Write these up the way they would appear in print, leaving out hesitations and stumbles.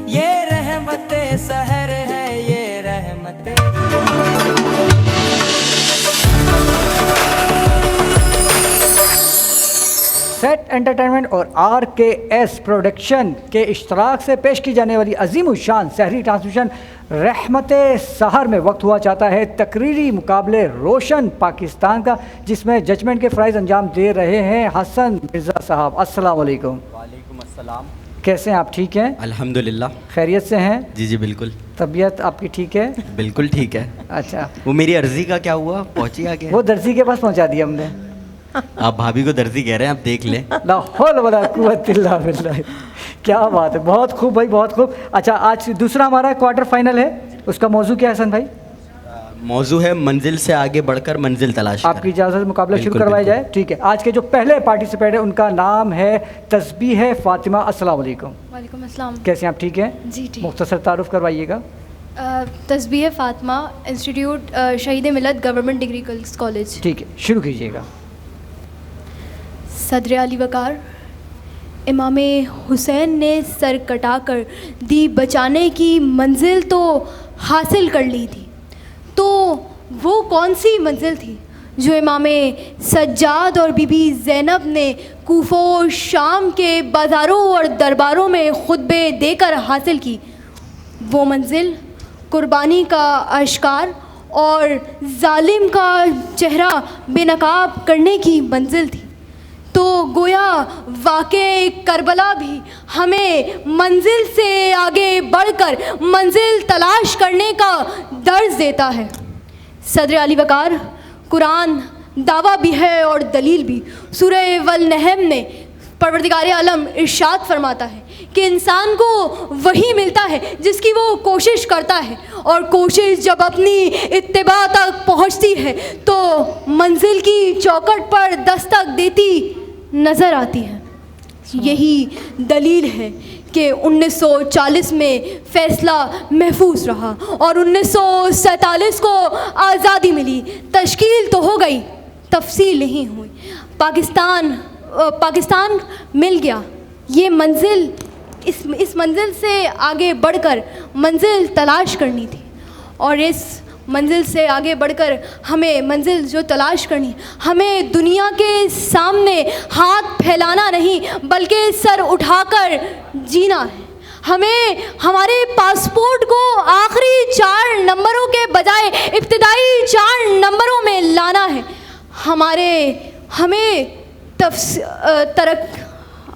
یہ رحمت سحر ہے، یہ رحمت سیٹ انٹرٹینمنٹ اور RKS پروڈکشن کے اشتراک سے پیش کی جانے والی عظیم الشان سحری ٹرانسمیشن رحمت سحر میں وقت ہوا چاہتا ہے تقریری مقابلے روشن پاکستان کا، جس میں ججمنٹ کے فرائض انجام دے رہے ہیں حسن مرزا صاحب۔ السلام علیکم۔ وعلیکم السلام۔ کیسے ہیں آپ؟ ٹھیک ہیں؟ الحمدللہ خیریت سے ہیں؟ جی بالکل۔ طبیعت آپ کی ٹھیک ہے؟ بالکل ٹھیک ہے۔ اچھا، وہ میری عرضی کا کیا ہوا؟ پہنچی آگے؟ وہ درزی کے پاس پہنچا دیا ہم نے۔ آپ بھابھی کو درزی کہہ رہے ہیں، آپ دیکھ لیں۔ لا حول ولا قوت الا باللہ، کیا بات ہے، بہت خوب بھائی، بہت خوب۔ اچھا، آج دوسرا ہمارا کوارٹر فائنل ہے، اس کا موضوع کیا ہے حسن بھائی؟ موضوع ہے منزل سے آگے بڑھ کر منزل تلاش آپ کی اجازت مقابلہ شروع بالکل، کروایا بالکل۔ جائے؟ ٹھیک ہے۔ آج کے جو پہلے پارٹیسپینٹ ہیں ان کا نام ہے تسبیح فاطمہ۔ السلام علیکم۔ وعلیکم السلام۔ کیسے ہیں آپ؟ ٹھیک ہیں؟ جی ٹھیک۔ مختصر تعارف کروائیے گا۔ تسبیح فاطمہ، انسٹیٹیوٹ شہید ملت گورنمنٹ ڈگری گرلز کالج۔ ٹھیک ہے، شروع کیجیے گا۔ صدر علی وقار، امام حسین نے سر کٹا کر دی بچانے کی منزل تو حاصل کر لی تھی، تو وہ کون سی منزل تھی جو امام سجاد اور بی بی زینب نے کوفہ و شام کے بازاروں اور درباروں میں خطبے دے کر حاصل کی؟ وہ منزل قربانی کا اشکار اور ظالم کا چہرہ بے نقاب کرنے کی منزل تھی۔ تو گویا واقع کربلا بھی ہمیں منزل سے آگے بڑھ کر منزل تلاش کرنے کا درس دیتا ہے۔ صدر علی وقار، قرآن دعویٰ بھی ہے اور دلیل بھی۔ سورہ والنحل میں پروردگار عالم ارشاد فرماتا ہے کہ انسان کو وہی ملتا ہے جس کی وہ کوشش کرتا ہے، اور کوشش جب اپنی اتباع تک پہنچتی ہے تو منزل کی چوکھٹ پر دستک دیتی نظر آتی ہے۔ یہی دلیل ہے کہ 1940 میں فیصلہ محفوظ رہا اور 1947 کو آزادی ملی۔ تشکیل تو ہو گئی، تفصیل نہیں ہوئی۔ پاکستان مل گیا۔ یہ منزل، اس منزل سے آگے بڑھ کر منزل تلاش کرنی تھی، اور اس منزل سے آگے بڑھ کر ہمیں منزل جو تلاش کرنی، ہمیں دنیا کے سامنے ہاتھ پھیلانا نہیں بلکہ سر اٹھا کر جینا ہے۔ ہمیں ہمارے پاسپورٹ کو آخری 4 نمبروں کے بجائے ابتدائی 4 نمبروں میں لانا ہے۔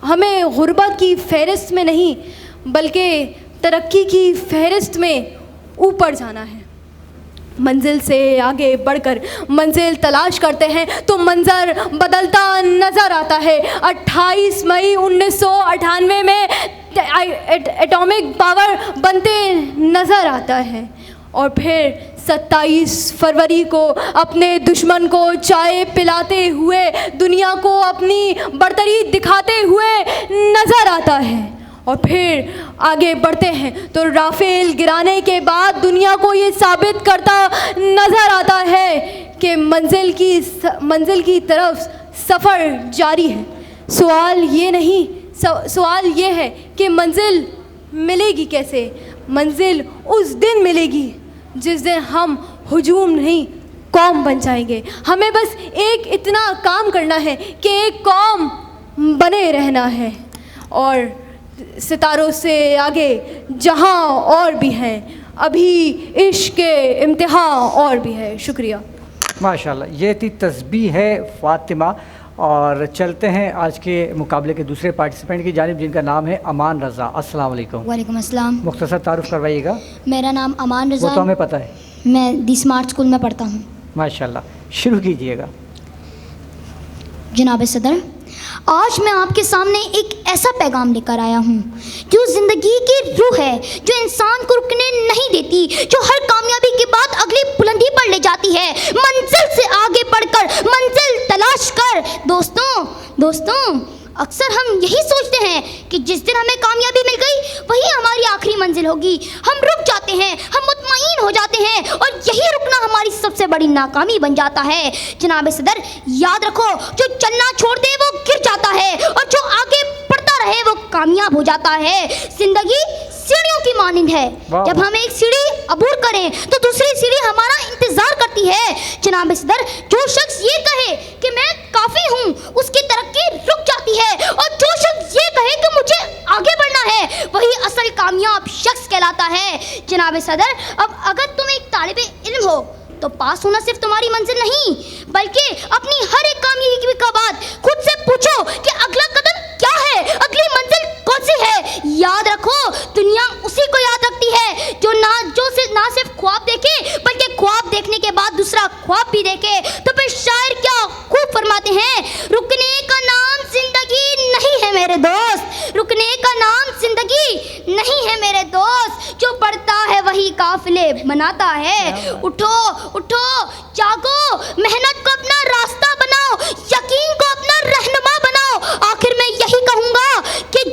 ہمیں غربت کی فہرست میں نہیں بلکہ ترقی کی فہرست میں اوپر جانا ہے۔ منزل سے آگے بڑھ کر منزل تلاش کرتے ہیں تو منظر بدلتا نظر آتا ہے۔ 28 مئی 1998 میں ایٹامک پاور بنتے نظر آتا ہے، اور پھر 27 فروری کو اپنے دشمن کو چائے پلاتے ہوئے دنیا کو اپنی برتری دکھاتے ہوئے نظر آتا ہے، اور پھر آگے بڑھتے ہیں تو رافیل گرانے کے بعد دنیا کو یہ ثابت کرتا نظر آتا ہے کہ منزل کی طرف سفر جاری ہے۔ سوال یہ ہے کہ منزل ملے گی کیسے؟ منزل اس دن ملے گی جس دن ہم ہجوم نہیں قوم بن جائیں گے۔ ہمیں بس ایک اتنا کام کرنا ہے کہ ایک قوم بنے رہنا ہے، اور ستاروں سے آگے جہاں اور بھی ہیں، ابھی عشق کے امتحان اور بھی ہے۔ شکریہ۔ ماشاءاللہ، یہ تھی تسبیح فاطمہ۔ اور چلتے ہیں آج کے مقابلے کے دوسرے پارٹیسپینٹ کی جانب، جن کا نام ہے امان رضا۔ السلام علیکم۔ وعلیکم السلام۔ مختصر تعارف کروائیے گا۔ میرا نام امان رضا، وہ تو ہمیں پتہ ہے، میں دی اسمارٹ اسکول میں پڑھتا ہوں۔ ماشاءاللہ، شروع کیجیے گا۔ جناب صدر، آج میں آپ کے سامنے ایک ایسا پیغام لے کر آیا ہوں جو زندگی کی روح ہے، جو انسان کو رکنے نہیں دیتی، جو ہر کامیابی کے بعد اگلی بلندی پر لے جاتی ہے۔ منزل سے آگے بڑھ کر منزل تلاش کر۔ دوستوں اکثر ہم یہی سوچتے ہیں کہ جس دن ہمیں کامیابی مل گئی وہی ہماری آخری منزل ہوگی۔ ہم رک جاتے ہیں، ہم مطمئن ہو جاتے ہیں، اور یہی رکنا ہماری سب سے بڑی ناکامی بن جاتا ہے۔ جناب صدر، یاد رکھو، جو چلنا چھوڑ دے وہ گر جاتا ہے، اور جو آگے بڑھتا رہے وہ کامیاب ہو جاتا ہے۔ زندگی سیڑھیوں کی मानिंद है। वाह। जब हम एक सीढ़ी अबूर करें तो दूसरी सीढ़ी हमारा इंतजार करती है। जनाब सदर, जो शख्स ये कहे कि मैं काफी हूँ, उसकी तरक्की रुक जाती है, और जो शख्स ये कहे कि मुझे आगे बढ़ना है, वही असल कामयाब शख्स कहलाता है। जनाब सदर, अब अगर तुम एक तालिबे इल्म हो तो पास होना सिर्फ तुम्हारी मंजिल नहीं, बल्कि अपनी हर एक कामयाबी के बाद खुद से पूछो कि अगला कदम क्या है, अगली मंजिल कौन सी है। याद रखो, दुनिया उसी को याद रखती है जो ना सिर्फ ख्वाब देखे, बल्कि ख्वाब देखने के बाद दूसरा ख्वाब भी देखे। तो फिर शायर क्या खूब फरमाते हैं, रुकने का नाम जिंदगी नहीं है मेरे दोस्त, रुकने का नाम जिंदगी नहीं है मेरे दोस्त, जो बढ़ता है वही काफिले बनाता है। उठो उठो, जागो, मेहनत को अपना रास्ता बनाओ, यकीन को अपना रहनुमा बनाओ। आखिर में यही कहूँगा कि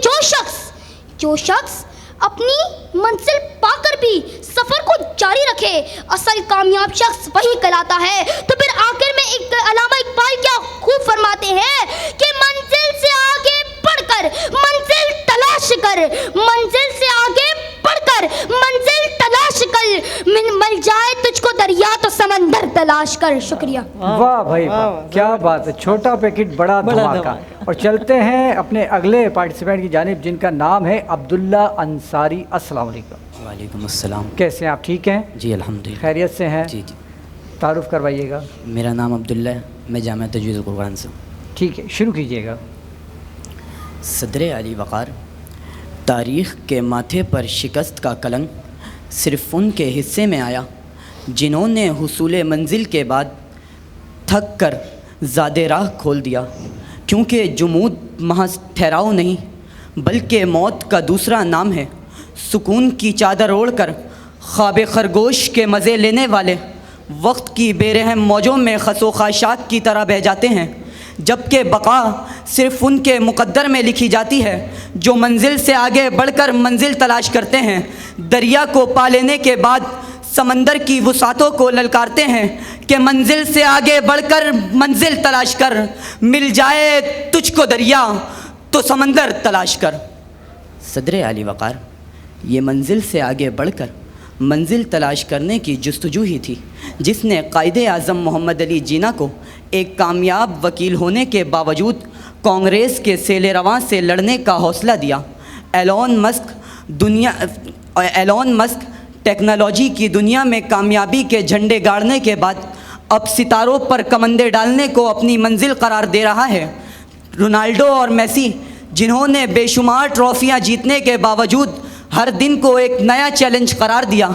जो शख्स अपनी मंजिल पाकर भी सफर को जारी रखे, असल कामयाब शख्स वही कहलाता है। तो फिर आखिर में एक अल्लामा इकबाल क्या खूब फरमाते हैं कि मंजिल से आगे बढ़कर मंजिल तलाश कर, मंजिल से आगे बढ़कर मंजिल तलाश कर, मिल जाए तुझको दरिया तो समंदर तलाश कर। शुक्रिया। वाह भाई वाह, क्या बात है, छोटा पैकेट बड़ा धमाका। और चलते हैं अपने अगले पार्टिसिपेंट की जानिब, जिनका नाम है अब्दुल्ला अंसारी। अस्सलाम वालेकुम। वालेकुम अस्सलाम। कैसे हैं आप, ठीक हैं? जी अल्हम्दुलिल्लाह। खैरियत से हैं? जी जी। तारुफ करवाइएगा। मेरा नाम अब्दुल्ला है, मैं जामिया तजवीज़ुल कुरान से हूँ। ठीक है, शुरू कीजिएगा। सदर अली वक़ार, तारीख़ के माथे पर शिकस्त का कलंक सिर्फ़ उनके हिस्से में आया जिन्होंने हुसूल मंजिल के बाद थक कर ज़ादे राह खोल दिया, क्योंकि जुमूद महज ठहराव नहीं बल्कि मौत का दूसरा नाम है। सुकून की चादर ओढ़कर ख्वाब खरगोश के मज़े लेने वाले वक्त की बेरहम मौजों में खसोखाशात की तरह बह जाते हैं, जबकि बका सिर्फ़ उनके मुक़द्दर में लिखी जाती है जो मंजिल से आगे बढ़कर मंजिल तलाश करते हैं। दरिया को पा लेने के बाद समंदर की वसातों को ललकारते हैं कि मंजिल से आगे बढ़कर मंजिल तलाश कर, मिल जाए तुझको दरिया तो समंदर तलाश कर। सदर अली वक़ार, ये मंजिल से आगे बढ़कर मंजिल तलाश करने की जस्तजू ही थी जिसने कायदे आज़म मोहम्मद अली जिन्ना को एक कामयाब वकील होने के बावजूद कांग्रेस के सेले रवां से लड़ने का हौसला दिया। एलोन मस्क टेक्नोलॉजी की दुनिया में कामयाबी के झंडे गाड़ने के बाद अब सितारों पर कमंदे डालने को अपनी मंजिल करार दे रहा है। रोनाल्डो और मेसी, जिन्होंने बेशुमार ट्रॉफियां जीतने के बावजूद हर दिन को एक नया चैलेंज करार दिया।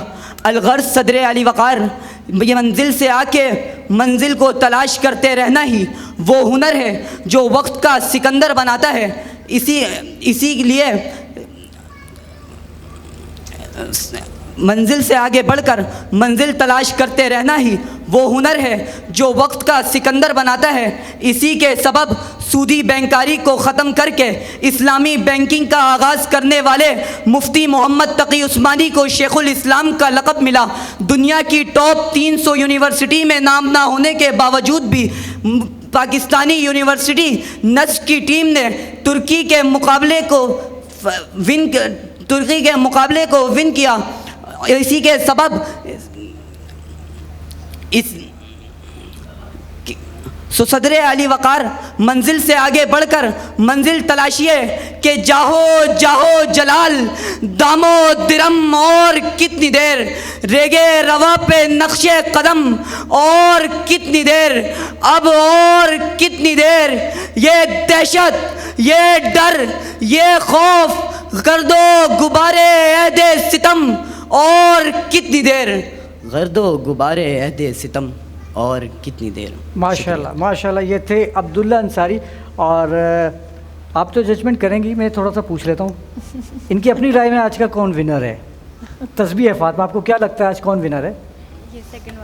अलगर्ज सदर अली वक़ार, ये मंजिल से आके मंजिल को तलाश करते रहना ही वो हुनर है जो वक्त का सिकंदर बनाता है। इसीलिए मंजिल से आगे बढ़कर मंजिल तलाश करते रहना ही वो हुनर है जो वक्त का सिकंदर बनाता है। इसी के सबब सूदी बैंकारी को ख़त्म करके इस्लामी बैंकिंग का आगाज़ करने वाले मुफ्ती मोहम्मद तकी उस्मानी को शेखुल इस्लाम का लक़ब मिला। दुनिया की टॉप 300 यूनिवर्सिटी में नाम ना होने के बावजूद भी पाकिस्तानी यूनिवर्सिटी नस्र की टीम ने तुर्की के मुकाबले को विन किया। इसी के सबब सदर अली वक़ार, मंजिल से आगे बढ़कर मंजिल तलाशिए कि जाहो जाहो जलाल दामो दिरम, और कितनी देर रेगे रवा पे नक्शे कदम, और कितनी देर अब, और कितनी देर ये दहशत, ये डर, ये खौफ कर दो गुबारे अहदे सितम, और कितनी देर गर्दो गुबारे अहदे सितम, और कितनी देर। माशाल्लाह माशाल्लाह, ये थे अब्दुल्ला अंसारी। और आप तो जजमेंट करेंगी, मैं थोड़ा सा पूछ लेता हूँ, इनकी अपनी राय में आज का कौन विनर है? तस्बीह फातिमा, आपको क्या लगता है आज कौन विनर है? ये सेकंड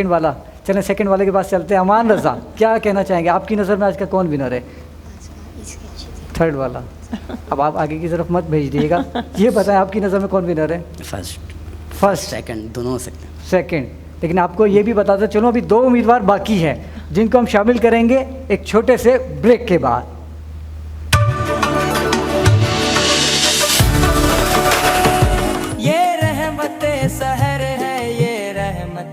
वाला। चलें सेकंड वाले के पास चलते हैं। अमान रज़ा, क्या कहना चाहेंगे, आपकी नज़र में आज का कौन विनर है? थर्ड वाला। अब आप आगे की तरफ मत भेज दिएगा, ये बताएं आपकी नज़र में कौन विनर है? फर्स्ट सेकंड दोनों हो सकते हैं। सेकंड, लेकिन आपको ये भी बताते चलो अभी 2 उम्मीदवार बाकी हैं जिनको हम शामिल करेंगे एक छोटे से ब्रेक के बाद। रहमत सहर